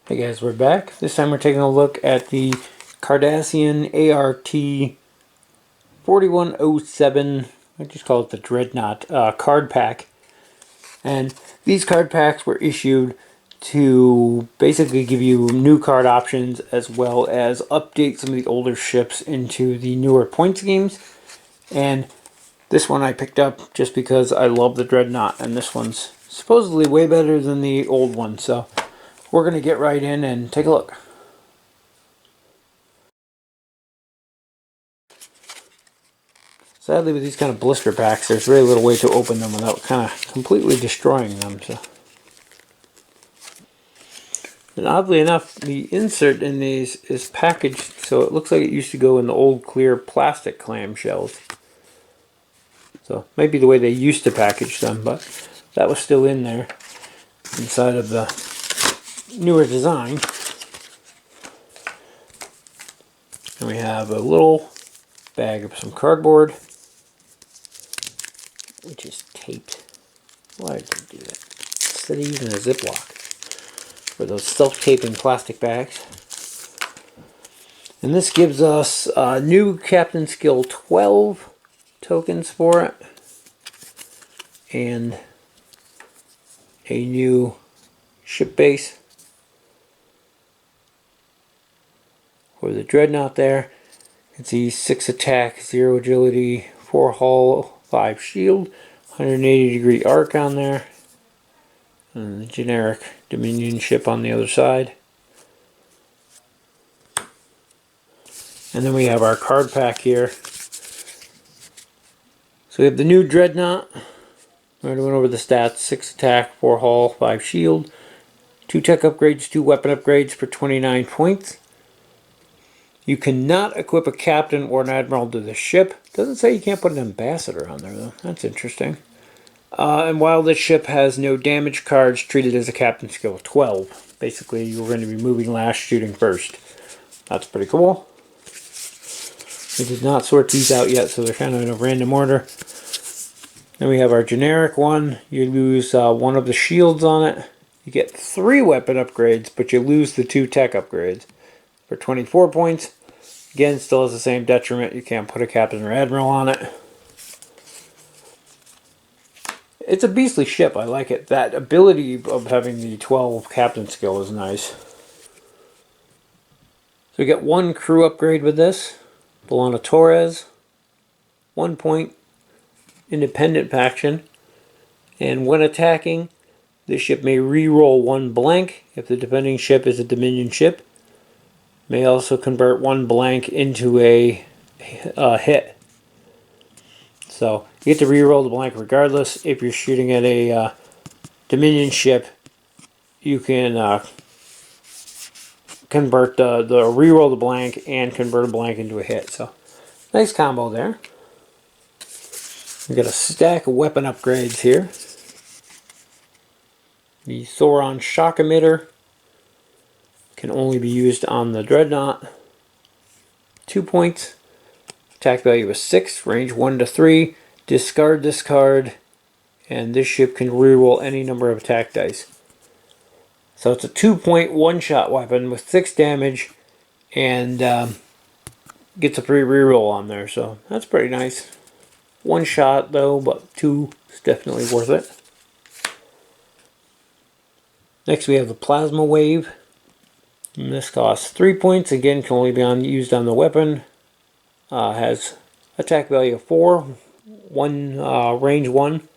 Hey guys, we're back. This time we're taking a look at the Cardassian ART 4107, I just call it the Dreadnought card pack. And these card packs were issued to basically give you new card options as well as update some of the older ships into the newer point schemes. And this one I picked up just because I love the Dreadnought, and this one's supposedly way better than the old one. So we're going to get right in and take a look. Sadly, with these kind of blister packs, there's very little way to open them without kind of completely destroying them. So, and oddly enough, the insert in these is packaged so it looks like it used to go in the old clear plastic clamshells. So, maybe the way they used to package them, but that was still in there inside of the newer design. And we have a little bag of some cardboard, which is taped. Why did they do that? Instead of using a Ziploc for those self-taping plastic bags. And this gives us new Captain Skill 12 tokens for it, and a new ship base for the Dreadnought there. You can see 6 attack, 0 agility, 4 hull, 5 shield, 180-degree arc on there, and the generic Dominion ship on the other side. And then we have our card pack here. So we have the new Dreadnought. I already went over the stats. 6 attack, 4 hull, 5 shield, 2 tech upgrades, 2 weapon upgrades for 29 points. You cannot equip a captain or an admiral to the ship. Doesn't say you can't put an ambassador on there though. That's interesting. And while this ship has no damage cards, treated as a captain skill 12. Basically, you're going to be moving last, shooting first. That's pretty cool. We did not sort these out yet, so they're kind of in a random order. Then we have our generic one. You lose one of the shields on it. You get 3 weapon upgrades, but you lose the 2 tech upgrades for 24 points. Again, still has the same detriment. You can't put a captain or admiral on it. It's a beastly ship. I like it. That ability of having the 12 captain skill is nice. So we get 1 crew upgrade with this. Belong to Torres. 1 point independent faction. And when attacking, this ship may re-roll 1 blank if the defending ship is a Dominion ship. May also convert 1 blank into a hit. So you get to re-roll the blank regardless. If you're shooting at a Dominion ship, you can convert the re-roll the blank and convert a blank into a hit. So nice combo there. We got a stack of weapon upgrades here. The Thoron shock emitter can only be used on the Dreadnought. 2 points. Attack value is 6. Range 1 to 3. Discard this card. And this ship can reroll any number of attack dice. So it's a 2-point one-shot weapon with 6 damage. And gets a free reroll on there. So that's pretty nice. 1 shot though, but 2 is definitely worth it. Next we have the plasma wave. And this costs 3 points. Again, can only be used on the weapon. Has attack value of 4. Range 1.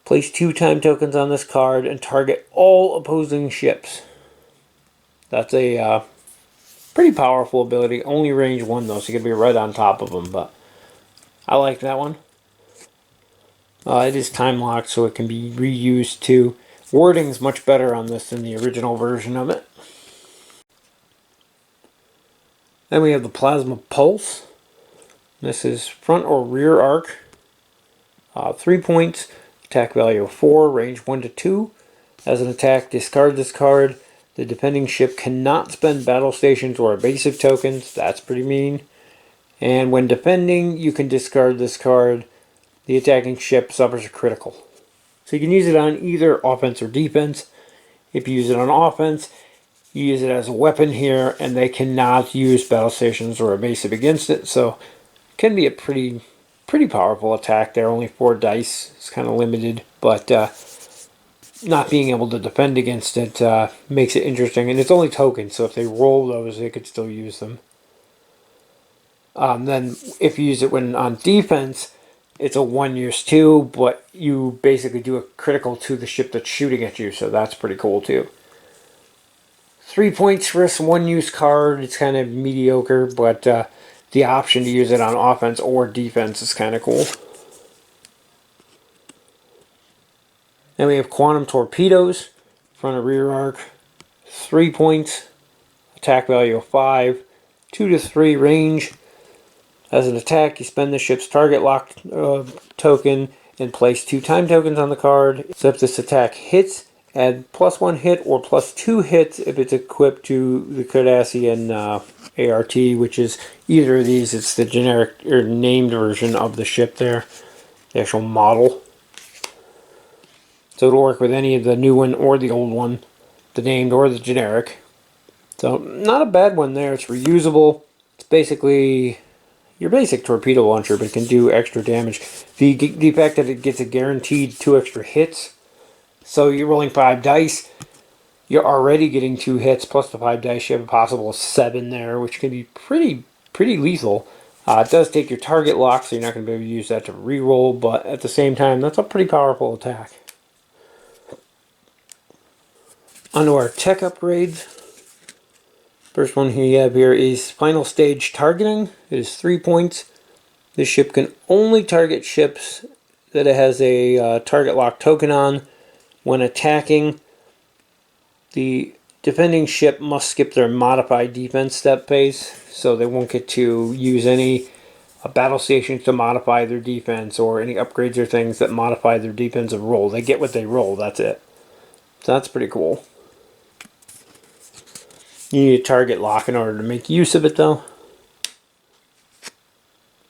Place 2 time tokens on this card and target all opposing ships. That's a pretty powerful ability. Only range 1 though, so you can be right on top of them. But I like that one. It is time locked, so it can be reused too. Wording's much better on this than the original version of it. Then we have the Plasma Pulse. This is front or rear arc. 3 points. Attack value of 4. Range 1 to 2. As an attack, discard this card. The defending ship cannot spend battle stations or evasive tokens. That's pretty mean. And when defending, you can discard this card. The attacking ship suffers a critical. So you can use it on either offense or defense. If you use it on offense, you use it as a weapon here, and they cannot use battle stations or evasive against it, so it can be a pretty powerful attack there. Only 4 dice. It's kind of limited, but not being able to defend against it makes it interesting. And it's only tokens, so if they roll those, they could still use them. Then if you use it when on defense, it's a 1 use 2, but you basically do a critical to the ship that's shooting at you, so that's pretty cool too. 3 points for this 1 use card. It's kind of mediocre, but the option to use it on offense or defense is kind of cool. Then we have quantum torpedoes, front and rear arc, 3 points, attack value of 5, 2 to 3 range. As an attack, you spend the ship's target lock token and place 2 time tokens on the card. So if this attack hits, add +1 hit or +2 hits if it's equipped to the Cardassian ART, which is either of these. It's the generic or named version of the ship there, the actual model. So it'll work with any of the new one or the old one, the named or the generic. So not a bad one there. It's reusable. It's basically your basic torpedo launcher, but it can do extra damage. The fact that it gets a guaranteed 2 extra hits. So you're rolling 5 dice. You're already getting 2 hits plus the 5 dice. You have a possible 7 there, which can be pretty lethal. It does take your target lock, so you're not going to be able to use that to reroll, but at the same time, that's a pretty powerful attack. Onto our tech upgrades. First one you have here is final stage targeting. It is 3 points. This ship can only target ships that it has a target lock token on. When attacking, the defending ship must skip their modified defense step phase, so they won't get to use any battle stations to modify their defense or any upgrades or things that modify their defensive roll. They get what they roll, that's it. So that's pretty cool. You need a target lock in order to make use of it, though.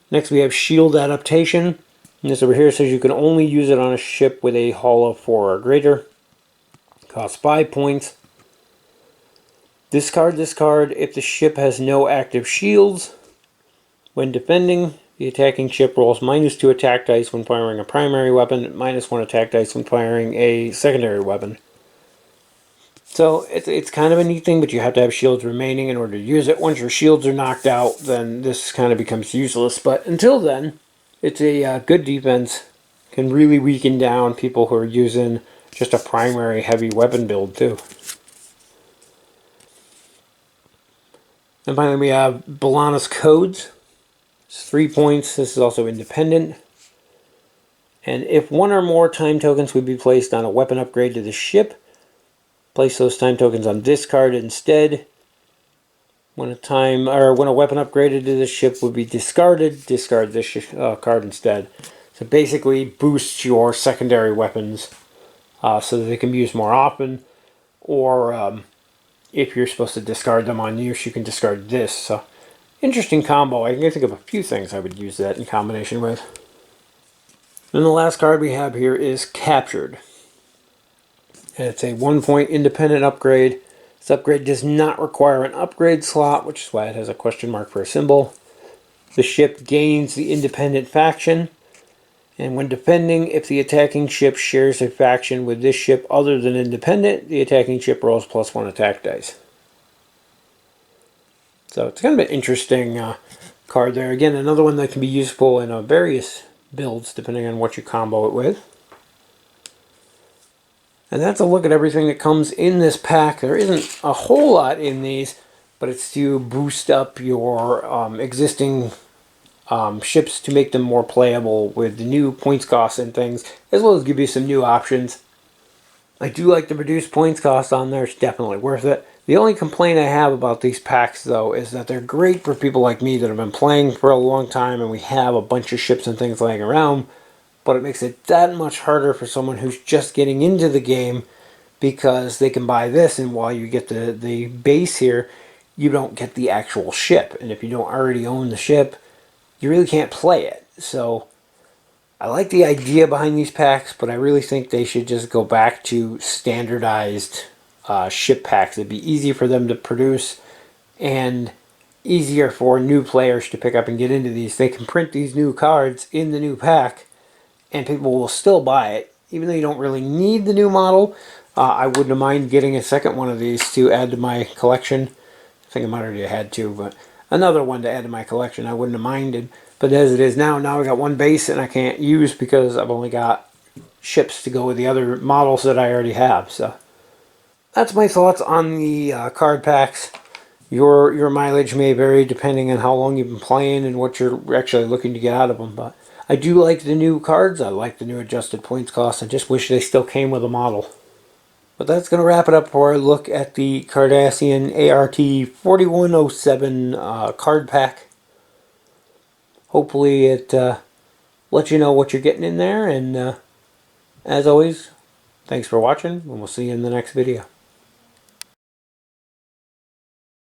Next we have shield adaptation. And this over here says you can only use it on a ship with a hull of 4 or greater. Costs 5 points. Discard this card if the ship has no active shields. When defending, the attacking ship rolls -2 attack dice when firing a primary weapon, -1 attack dice when firing a secondary weapon. So it's kind of a neat thing, but you have to have shields remaining in order to use it. Once your shields are knocked out, then this kind of becomes useless. But until then, it's a good defense. Can really weaken down people who are using just a primary heavy weapon build too. And finally we have Balanas Codes. It's 3 points. This is also independent. And if 1 or more time tokens would be placed on a weapon upgrade to the ship, place those time tokens on this card instead. When a weapon upgraded to the ship would be discarded, discard this card instead. So basically boosts your secondary weapons so that they can be used more often. Or if you're supposed to discard them on use, you can discard this. So interesting combo. I can think of a few things I would use that in combination with. And the last card we have here is Captured. And it's a 1 point independent upgrade. This upgrade does not require an upgrade slot, which is why it has a question mark for a symbol. The ship gains the independent faction. And when defending, if the attacking ship shares a faction with this ship other than independent, the attacking ship rolls +1 attack dice. So it's kind of an interesting card there. Again, another one that can be useful in various builds depending on what you combo it with. And that's a look at everything that comes in this pack. There isn't a whole lot in these, but it's to boost up your existing ships to make them more playable with the new points costs and things, as well as give you some new options. I do like the reduced points cost on there. It's definitely worth it. The only complaint I have about these packs, though, is that they're great for people like me that have been playing for a long time and we have a bunch of ships and things laying around. But it makes it that much harder for someone who's just getting into the game because they can buy this, and while you get the base here, you don't get the actual ship. And if you don't already own the ship, you really can't play it. So I like the idea behind these packs, but I really think they should just go back to standardized ship packs. It'd be easier for them to produce and easier for new players to pick up and get into these. They can print these new cards in the new pack and people will still buy it. Even though you don't really need the new model, I wouldn't mind getting a second one of these to add to my collection. I think I might already had two, but another one to add to my collection I wouldn't have minded. But as it is now I got one base and I can't use because I've only got ships to go with the other models that I already have. So that's my thoughts on the card packs. Your mileage may vary depending on how long you've been playing and what you're actually looking to get out of them. But I do like the new cards. I like the new adjusted points cost. I just wish they still came with a model. But that's going to wrap it up for a look at the Cardassian ART 4107 card pack. Hopefully it lets you know what you're getting in there. And as always, thanks for watching, and we'll see you in the next video.